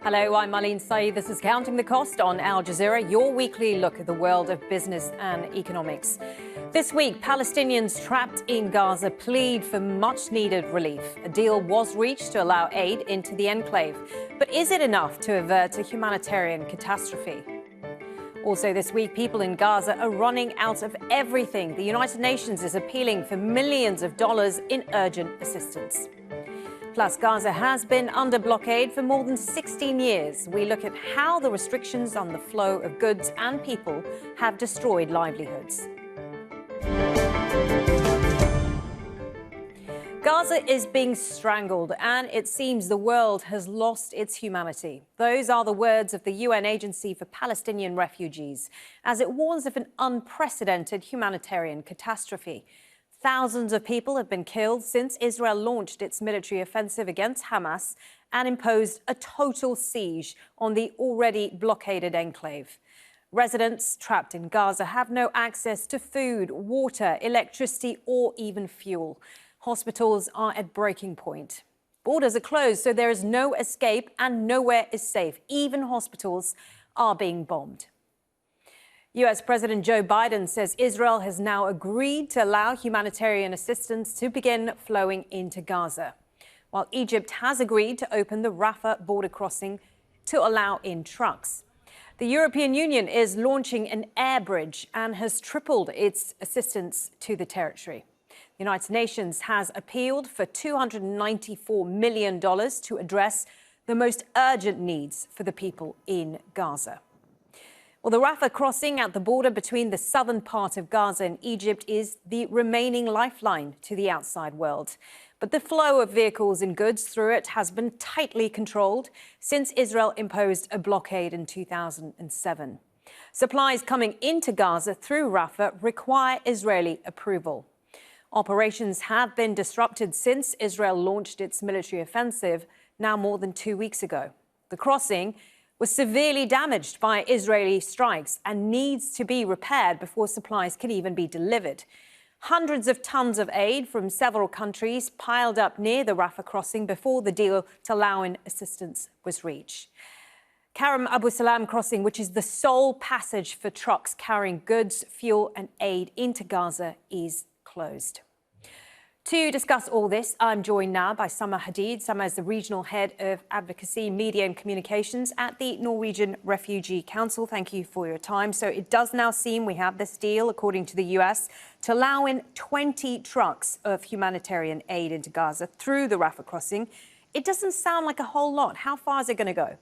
Hello, I'm Marlene Saeed. This is Counting the Cost on Al Jazeera, your weekly look at the world of business and economics. This week, Palestinians trapped in Gaza plead for much-needed relief. A deal was reached to allow aid into the enclave. But is it enough to avert a humanitarian catastrophe? Also this week, people in Gaza are running out of everything. The United Nations is appealing for millions of dollars in urgent assistance. Plus, Gaza has been under blockade for more than 16 years. We look at how the restrictions on the flow of goods and people have destroyed livelihoods. Gaza is being strangled, and it seems the world has lost its humanity. Those are the words of the UN Agency for Palestinian Refugees, as it warns of an unprecedented humanitarian catastrophe. Thousands of people have been killed since Israel launched its military offensive against Hamas and imposed a total siege on the already blockaded enclave. Residents trapped in Gaza have no access to food, water, electricity, or even fuel. Hospitals are at breaking point. Borders are closed, so there is no escape and nowhere is safe. Even hospitals are being bombed. US President Joe Biden says Israel has now agreed to allow humanitarian assistance to begin flowing into Gaza, while Egypt has agreed to open the Rafah border crossing to allow in trucks. The European Union is launching an air bridge and has tripled its assistance to the territory. The United Nations has appealed for $294 million to address the most urgent needs for the people in Gaza. Well, the Rafah crossing at the border between the southern part of Gaza and Egypt is the remaining lifeline to the outside world. But the flow of vehicles and goods through it has been tightly controlled since Israel imposed a blockade in 2007. Supplies coming into Gaza through Rafah require Israeli approval. Operations have been disrupted since Israel launched its military offensive now more than 2 weeks ago. The crossing was severely damaged by Israeli strikes and needs to be repaired before supplies can even be delivered. Hundreds of tons of aid from several countries piled up near the Rafah crossing before the deal to allow in assistance was reached. Karam Abu Salam crossing, which is the sole passage for trucks carrying goods, fuel and aid into Gaza, is closed. To discuss all this, I'm joined now by Summer Hadid. Summer is the Regional Head of Advocacy, Media and Communications at the Norwegian Refugee Council. Thank you for your time. So it does now seem we have this deal, according to the US, to allow in 20 trucks of humanitarian aid into Gaza through the Rafah crossing. It doesn't sound like a whole lot. How far is it going to go?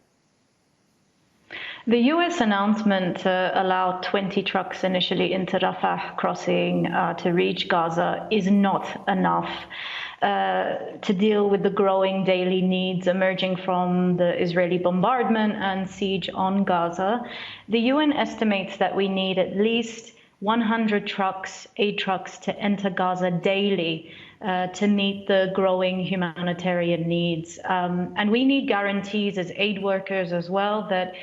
The US announcement to allow 20 trucks initially into Rafah crossing to reach Gaza is not enough to deal with the growing daily needs emerging from the Israeli bombardment and siege on Gaza. The UN estimates that we need at least 100 trucks, aid trucks, to enter Gaza daily to meet the growing humanitarian needs. And we need guarantees as aid workers as well that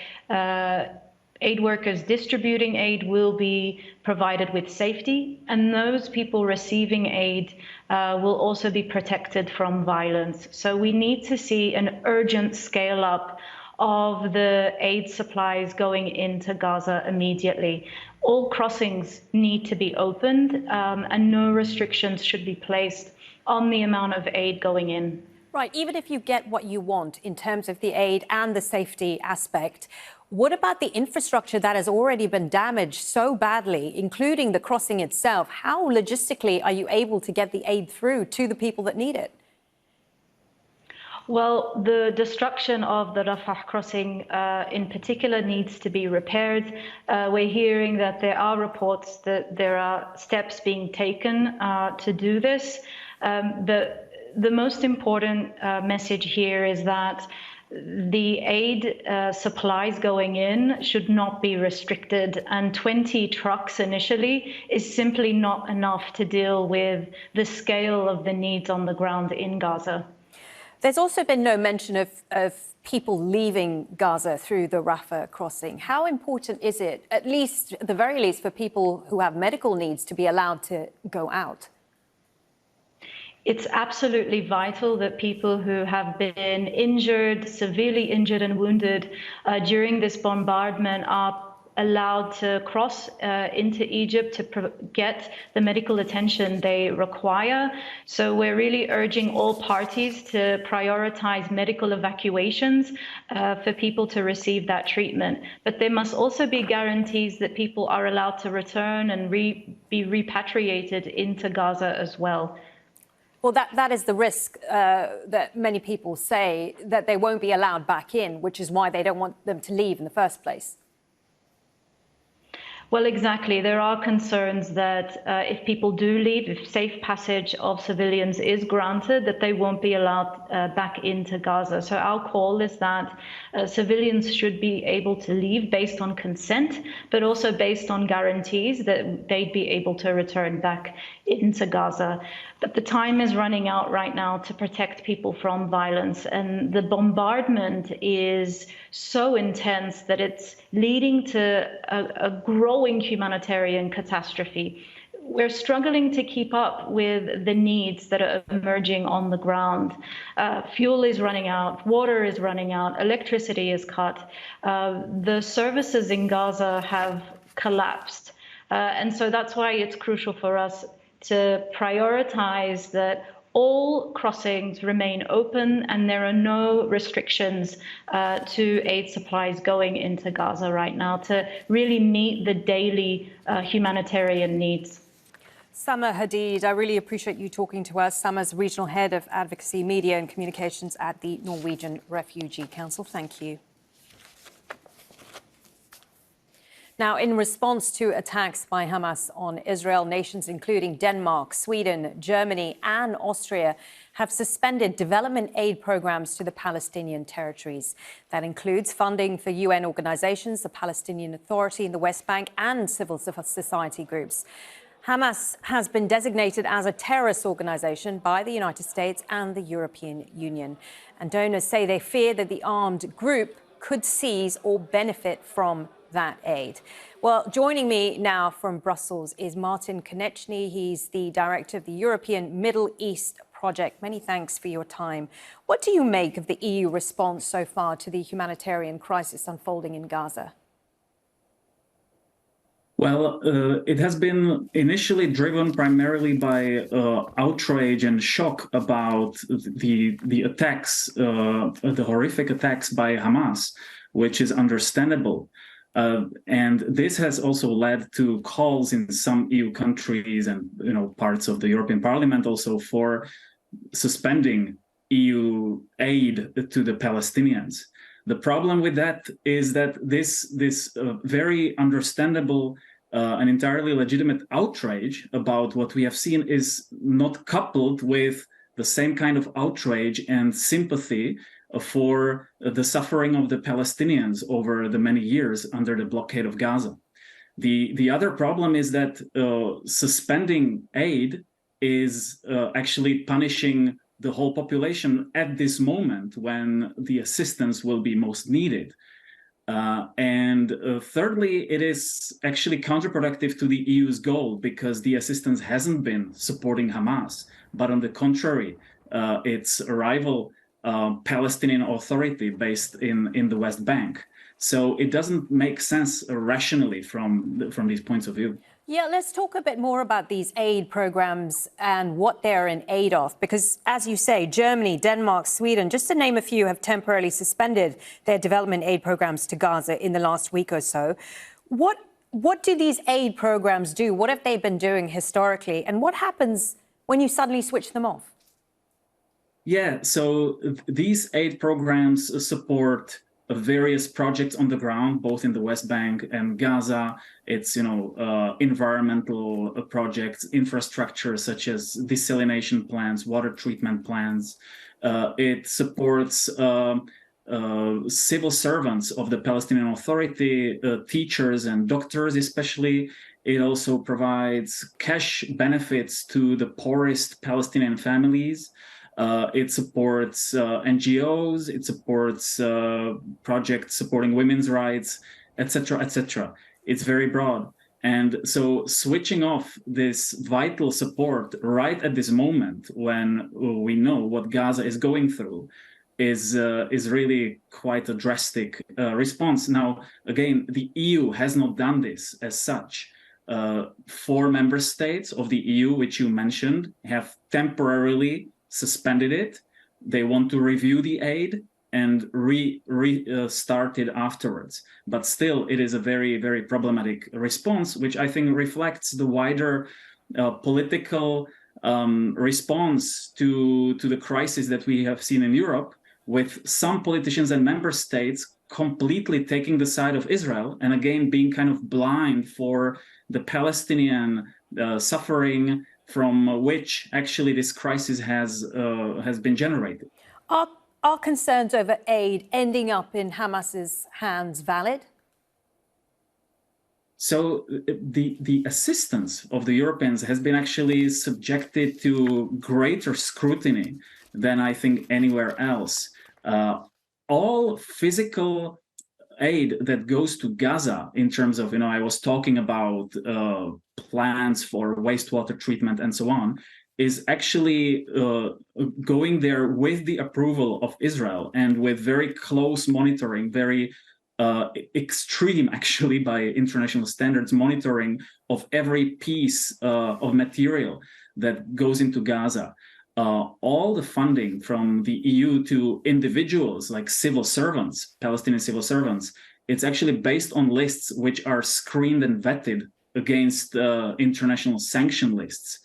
aid workers distributing aid will be provided with safety, and those people receiving aid will also be protected from violence. So we need to see an urgent scale up of the aid supplies going into Gaza immediately. All crossings need to be opened and no restrictions should be placed on the amount of aid going in. Right, even if you get what you want in terms of the aid and the safety aspect, what about the infrastructure that has already been damaged so badly, including the crossing itself? How logistically are you able to get the aid through to the people that need it? Well, the destruction of the Rafah crossing in particular needs to be repaired. We're hearing that there are reports that there are steps being taken to do this. The most important message here is that the aid supplies going in should not be restricted, and 20 trucks initially is simply not enough to deal with the scale of the needs on the ground in Gaza. There's also been no mention of people leaving Gaza through the Rafah crossing. How important is it, at the very least, for people who have medical needs to be allowed to go out? It's absolutely vital that people who have been injured, severely injured and wounded during this bombardment are allowed to cross into Egypt to get the medical attention they require. So we're really urging all parties to prioritize medical evacuations for people to receive that treatment. But there must also be guarantees that people are allowed to return and be repatriated into Gaza as well. Well, that is the risk that many people say, that they won't be allowed back in, which is why they don't want them to leave in the first place. Well, exactly. There are concerns that if people do leave, if safe passage of civilians is granted, that they won't be allowed back into Gaza. So our call is that civilians should be able to leave based on consent, but also based on guarantees that they'd be able to return back into Gaza. But the time is running out right now to protect people from violence. And the bombardment is so intense that it's leading to a growing humanitarian catastrophe. We're struggling to keep up with the needs that are emerging on the ground. Fuel is running out, water is running out, electricity is cut. The services in Gaza have collapsed. And so that's why it's crucial for us to prioritize that all crossings remain open and there are no restrictions to aid supplies going into Gaza right now to really meet the daily humanitarian needs. Sama Hadid, I really appreciate you talking to us. Sama's Regional Head of Advocacy, Media and Communications at the Norwegian Refugee Council. Thank you. Now, in response to attacks by Hamas on Israel, nations including Denmark, Sweden, Germany and Austria have suspended development aid programs to the Palestinian territories. That includes funding for UN organizations, the Palestinian Authority in the West Bank and civil society groups. Hamas has been designated as a terrorist organization by the United States and the European Union. And donors say they fear that the armed group could seize or benefit from that aid. Well, joining me now from Brussels is Martin Konechny. He's the director of the European Middle East Project. Many thanks for your time. What do you make of the EU response so far to the humanitarian crisis unfolding in Gaza? Well, it has been initially driven primarily by outrage and shock about the attacks, the horrific attacks by Hamas, which is understandable. And this has also led to calls in some EU countries and parts of the European Parliament also for suspending EU aid to the Palestinians. The problem with that is that this very understandable and entirely legitimate outrage about what we have seen is not coupled with the same kind of outrage and sympathy for the suffering of the Palestinians over the many years under the blockade of Gaza. The other problem is that suspending aid is actually punishing the whole population at this moment when the assistance will be most needed. And thirdly, it is actually counterproductive to the EU's goal because the assistance hasn't been supporting Hamas, but on the contrary, its rival Palestinian Authority based in the West Bank. So it doesn't make sense rationally from these points of view. Yeah, let's talk a bit more about these aid programs and what they're in aid of, because as you say, Germany, Denmark, Sweden, just to name a few, have temporarily suspended their development aid programs to Gaza in the last week or so. What do these aid programs do? What have they been doing historically? And what happens when you suddenly switch them off? Yeah, so these aid programs support various projects on the ground, both in the West Bank and Gaza. It's, environmental projects, infrastructure such as desalination plants, water treatment plants. It supports civil servants of the Palestinian Authority, teachers and doctors especially. It also provides cash benefits to the poorest Palestinian families. It supports NGOs, it supports projects supporting women's rights, etc., etc. It's very broad. And so switching off this vital support right at this moment when we know what Gaza is going through is really quite a drastic response. Now, again, the EU has not done this as such. 4 member states of the EU, which you mentioned, have temporarily suspended it. They want to review the aid and restart it afterwards. But still, it is a very, very problematic response, which I think reflects the wider political response to the crisis that we have seen in Europe, with some politicians and member states completely taking the side of Israel and again being kind of blind for the Palestinian suffering from which actually this crisis has been generated. Are concerns over aid ending up in Hamas's hands valid? So the assistance of the Europeans has been actually subjected to greater scrutiny than I think anywhere else. All physical aid that goes to Gaza in terms of, I was talking about plans for wastewater treatment and so on, is actually going there with the approval of Israel and with very close monitoring, very extreme, actually, by international standards, monitoring of every piece of material that goes into Gaza. All the funding from the EU to individuals like civil servants, Palestinian civil servants, it's actually based on lists which are screened and vetted against international sanction lists.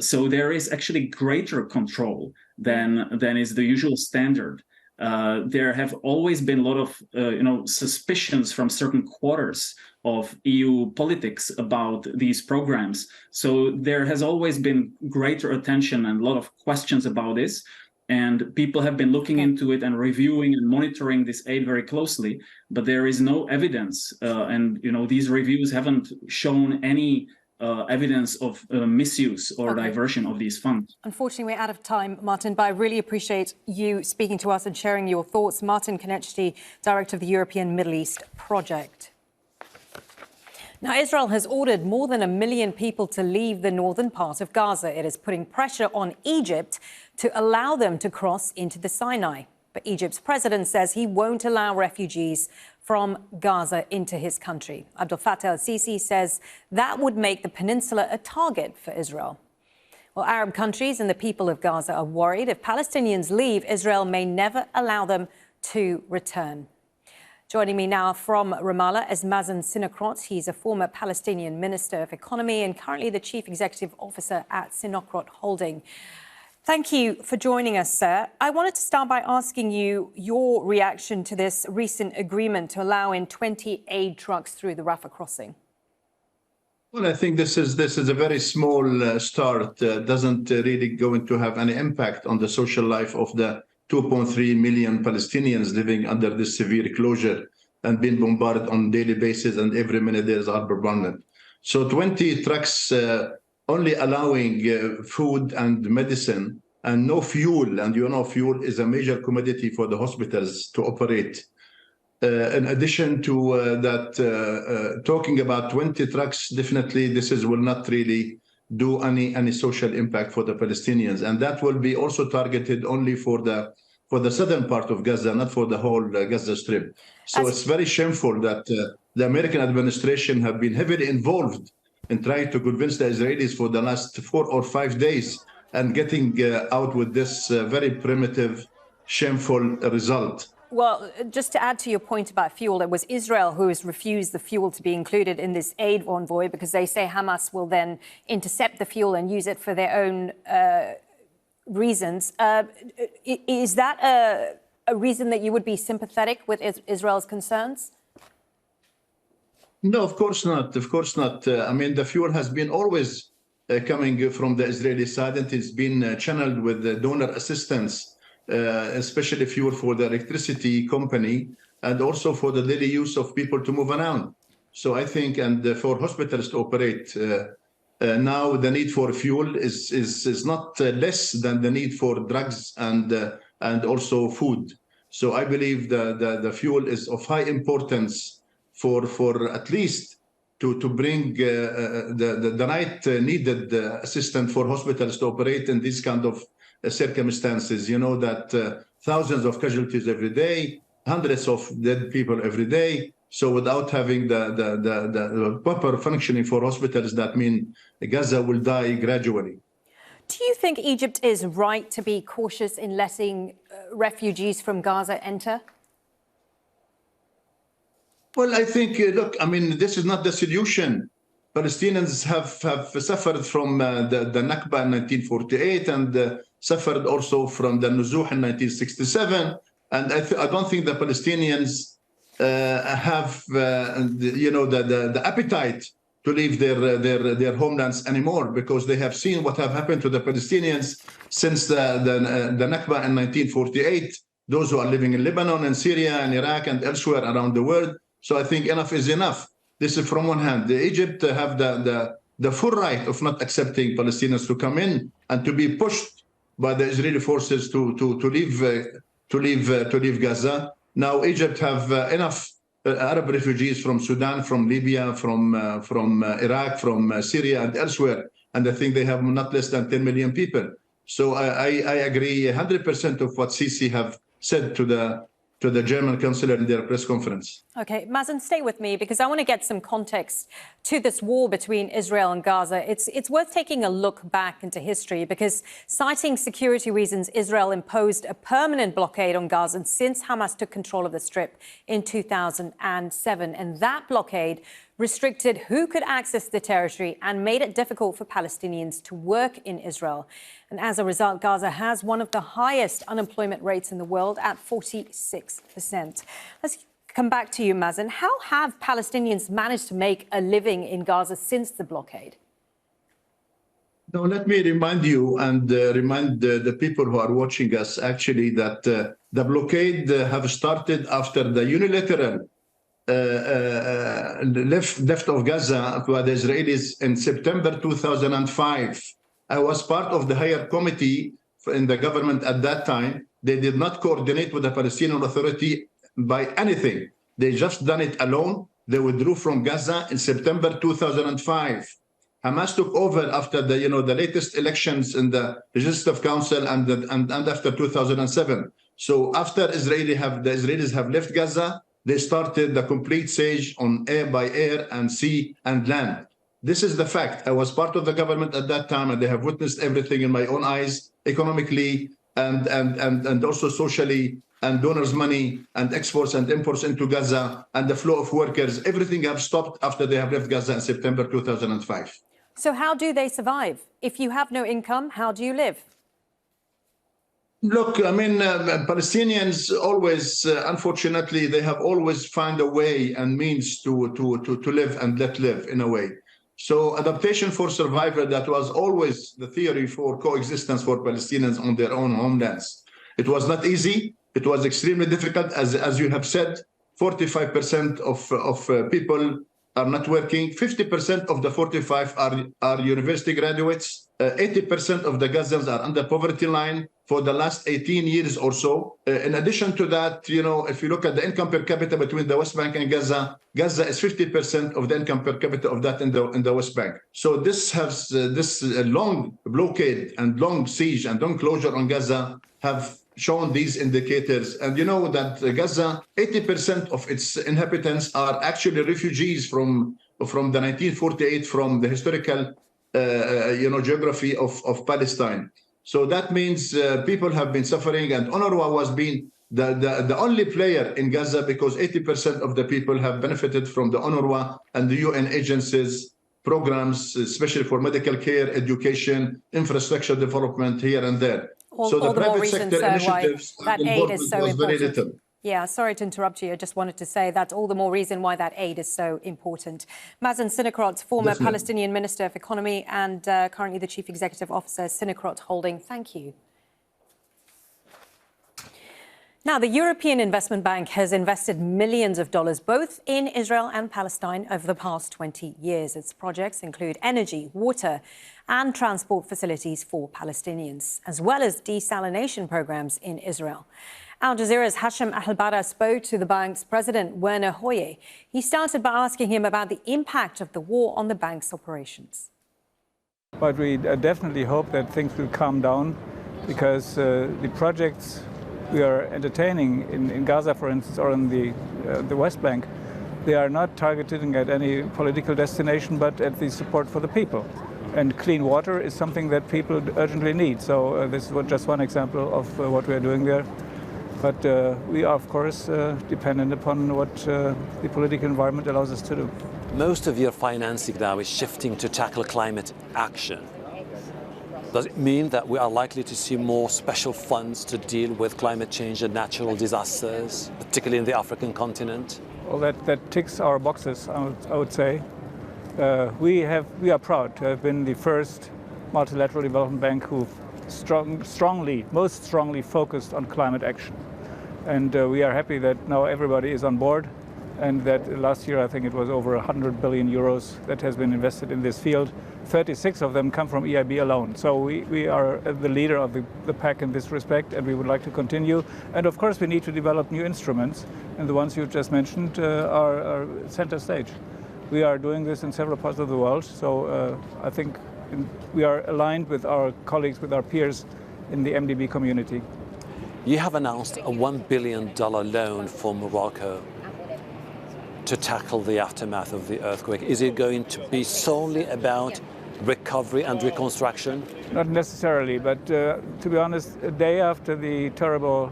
So there is actually greater control than is the usual standard. There have always been a lot of suspicions from certain quarters of EU politics about these programs. So there has always been greater attention and a lot of questions about this. And people have been looking into it and reviewing and monitoring this aid very closely. But there is no evidence. And these reviews haven't shown any evidence of misuse or diversion of these funds. Unfortunately, we're out of time, Martin, but I really appreciate you speaking to us and sharing your thoughts. Martin Konechny, Director of the European Middle East Project. Now, Israel has ordered more than 1 million people to leave the northern part of Gaza. It is putting pressure on Egypt to allow them to cross into the Sinai. But Egypt's president says he won't allow refugees from Gaza into his country. Abdel Fattah el-Sisi says that would make the peninsula a target for Israel. Well, Arab countries and the people of Gaza are worried if Palestinians leave, Israel may never allow them to return. Joining me now from Ramallah is Mazen Sinakrot. He's a former Palestinian Minister of Economy and currently the Chief Executive Officer at Sinakrot Holding. Thank you for joining us, sir. I wanted to start by asking you your reaction to this recent agreement to allow in 20 aid trucks through the Rafah crossing. Well, I think this is a very small start. Doesn't really going to have any impact on the social life of the 2.3 million Palestinians living under this severe closure and being bombarded on a daily basis, and every minute there is a bombardment. So 20 trucks only allowing food and medicine and no fuel. And fuel is a major commodity for the hospitals to operate. In addition to that, talking about 20 trucks, definitely will not really do any social impact for the Palestinians. And that will be also targeted only for the southern part of Gaza, not for the whole Gaza Strip. So it's very shameful that the American administration have been heavily involved in trying to convince the Israelis for the last 4 or 5 days and getting out with this very primitive, shameful result. Well, just to add to your point about fuel, it was Israel who has refused the fuel to be included in this aid envoy because they say Hamas will then intercept the fuel and use it for their own reasons. Is that a reason that you would be sympathetic with Israel's concerns? No, of course not. Of course not. I mean, the fuel has been always coming from the Israeli side, and it's been channeled with the donor assistance, especially fuel for the electricity company and also for the daily use of people to move around. So I think, and for hospitals to operate, now the need for fuel is not less than the need for drugs and also food. So I believe the fuel is of high importance for at least to bring the right needed assistance for hospitals to operate in these kind of circumstances. You know that thousands of casualties every day, hundreds of dead people every day. So without having the proper functioning for hospitals, that means Gaza will die gradually. Do you think Egypt is right to be cautious in letting refugees from Gaza enter? Well, I think, look, I mean, this is not the solution. Palestinians have suffered from the Nakba in 1948 and suffered also from the Nuzuh in 1967. And I don't think the Palestinians have, the appetite to leave their homelands anymore, because they have seen what have happened to the Palestinians since the Nakba in 1948, those who are living in Lebanon and Syria and Iraq and elsewhere around the world. So I think enough is enough. This is from one hand. Egypt have the full right of not accepting Palestinians to come in and to be pushed by the Israeli forces to leave Gaza. Now Egypt have enough Arab refugees from Sudan, from Libya, from Iraq, from Syria and elsewhere. And I think they have not less than 10 million people. So I agree 100% of what Sisi have said to the German chancellor in their press conference. OK, Mazen, stay with me, because I want to get some context to this war between Israel and Gaza. It's worth taking a look back into history, because citing security reasons, Israel imposed a permanent blockade on Gaza since Hamas took control of the Strip in 2007. And that blockade restricted who could access the territory and made it difficult for Palestinians to work in Israel. And as a result, Gaza has one of the highest unemployment rates in the world at 46%. Let's come back to you, Mazen. How have Palestinians managed to make a living in Gaza since the blockade? Now, let me remind you and remind the people who are watching us, actually, that the blockade have started after the unilateral left of Gaza to the Israelis in September 2005. I was part of the higher committee in the government at that time. They did not coordinate with the Palestinian Authority by anything. They just done it alone. They withdrew from Gaza in September 2005. Hamas took over after the latest elections in the Legislative Council and after 2007. So after the Israelis have left Gaza, they started the complete siege on by air and sea and land. This is the fact. I was part of the government at that time, and they have witnessed everything in my own eyes, economically and also socially, and donors' money and exports and imports into Gaza and the flow of workers. Everything have stopped after they have left Gaza in September 2005. So how do they survive? If you have no income, how do you live? Look, I mean, Palestinians always, unfortunately, they have always found a way and means to live and let live in a way. So adaptation for survival, that was always the theory for coexistence for Palestinians on their own homelands. It was not easy. It was extremely difficult. As you have said, 45% of people are not working. 50% of the 45 are university graduates. 80% of the Gazans are under poverty line for the last 18 years or so. In addition to that, if you look at the income per capita between the West Bank and Gaza, Gaza is 50% of the income per capita of that in the West Bank. So this has this long blockade and long siege and long closure on Gaza have shown these indicators. And you know that Gaza, 80% of its inhabitants are actually refugees from the 1948, from the historical geography of Palestine. So that means people have been suffering, and UNRWA was being the only player in Gaza, because 80% of the people have benefited from the UNRWA and the UN agencies programs, especially for medical care, education, infrastructure development here and there. So the private sector initiatives that aid is so was very important. little. Yeah, sorry to interrupt you. I just wanted to say that's all the more reason why that aid is so important. Mazen Sinocrot, former Palestinian Minister of Economy and currently the Chief Executive Officer, Sinocrot Holding. Thank you. Now, the European Investment Bank has invested millions of dollars both in Israel and Palestine over the past 20 years. Its projects include energy, water and transport facilities for Palestinians, as well as desalination programs in Israel. Al Jazeera's Hashim Al-Bara spoke to the bank's president, Werner Hoyer. He started by asking him about the impact of the war on the bank's operations. But we definitely hope that things will calm down, because the projects we are entertaining in Gaza, for instance, or in the West Bank, they are not targeting at any political destination, but at the support for the people. And clean water is something that people urgently need. So this is just one example of what we are doing there. But we are, of course, dependent upon what the political environment allows us to do. Most of your financing now is shifting to tackle climate action. Does it mean that we are likely to see more special funds to deal with climate change and natural disasters, particularly in the African continent? Well, that ticks our boxes, I would say. We are proud to have been the first multilateral development bank who most strongly focused on climate action. And we are happy that now everybody is on board, and that last year I think it was over 100 billion euros that has been invested in this field. 36 of them come from EIB alone. So we are the leader of the pack in this respect, and we would like to continue. And of course we need to develop new instruments, and the ones you just mentioned are center stage. We are doing this in several parts of the world, so I think we are aligned with our colleagues, with our peers in the MDB community. You have announced a $1 billion loan for Morocco to tackle the aftermath of the earthquake. Is it going to be solely about recovery and reconstruction? Not necessarily, but to be honest, a day after the terrible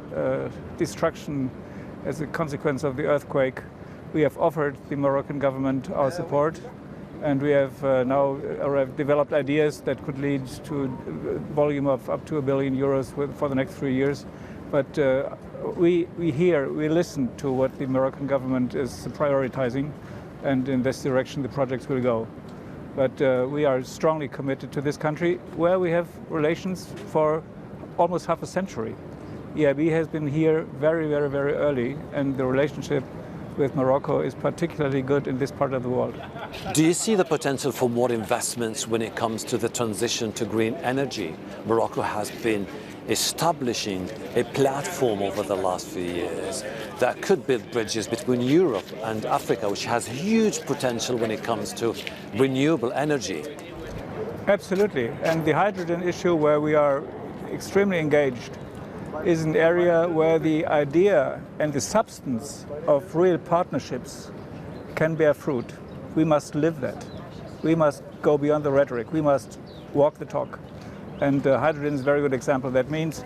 destruction as a consequence of the earthquake, we have offered the Moroccan government our support, and we have now developed ideas that could lead to a volume of up to €1 billion for the next 3 years. But we listen to what the Moroccan government is prioritizing, and in this direction the projects will go. But we are strongly committed to this country, where we have relations for almost half a century. EIB has been here very, very, very early, and the relationship with Morocco is particularly good in this part of the world. Do you see the potential for more investments when it comes to the transition to green energy? Morocco has been establishing a platform over the last few years that could build bridges between Europe and Africa, which has huge potential when it comes to renewable energy. Absolutely, and the hydrogen issue, where we are extremely engaged, is an area where the idea and the substance of real partnerships can bear fruit. We must live that. We must go beyond the rhetoric. We must walk the talk. And hydrogen is a very good example. That means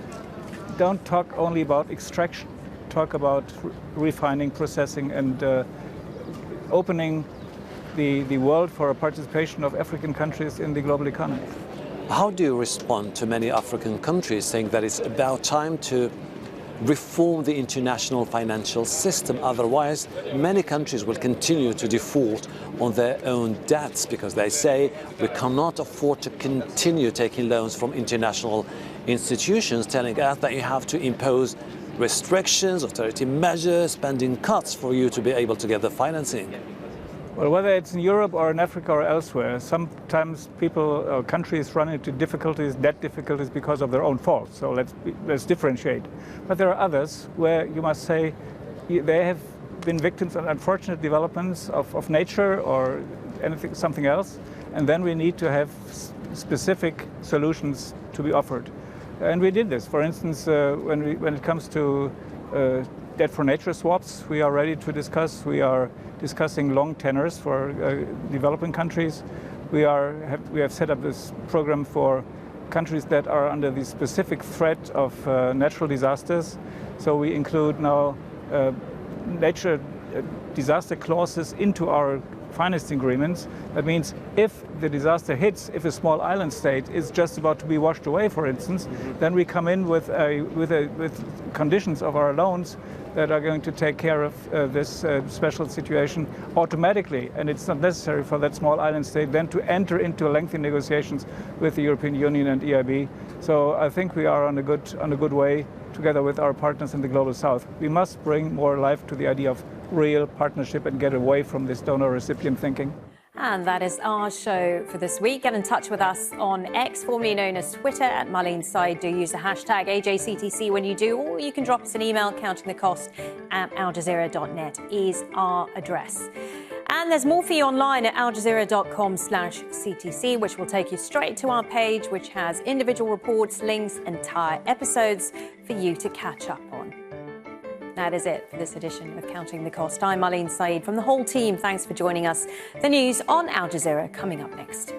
don't talk only about extraction. Talk about refining, processing, and opening the world for a participation of African countries in the global economy. How do you respond to many African countries saying that it's about time to reform the international financial system? Otherwise, many countries will continue to default on their own debts, because they say we cannot afford to continue taking loans from international institutions, telling us that you have to impose restrictions, austerity measures, spending cuts for you to be able to get the financing. Well, whether it's in Europe or in Africa or elsewhere, sometimes people or countries run into debt difficulties because of their own fault. So let's differentiate. But there are others where you must say they have been victims of unfortunate developments of nature or something else, and then we need to have specific solutions to be offered. And we did this. For instance, when it comes to debt for nature swaps, we are ready to discuss. We are discussing long tenors for developing countries. We have set up this program for countries that are under the specific threat of natural disasters. So we include now nature disaster clauses into our financing agreements. That means if the disaster hits, if a small island state is just about to be washed away, for instance, then we come in with conditions of our loans that are going to take care of this special situation automatically, and it's not necessary for that small island state then to enter into lengthy negotiations with the European Union and EIB. So I think we are on a good way together with our partners in the Global South. We must bring more life to the idea of real partnership and get away from this donor-recipient thinking. And that is our show for this week. Get in touch with us on X, formerly known as Twitter, at Marlene Said. Do use the hashtag AJCTC when you do, or you can drop us an email. Counting the cost at aljazeera.net is our address. And there's more for you online at aljazeera.com/CTC, which will take you straight to our page, which has individual reports, links, entire episodes for you to catch up on. That is it for this edition of Counting the Cost. I'm Marlene Said from the whole team. Thanks for joining us. The news on Al Jazeera coming up next.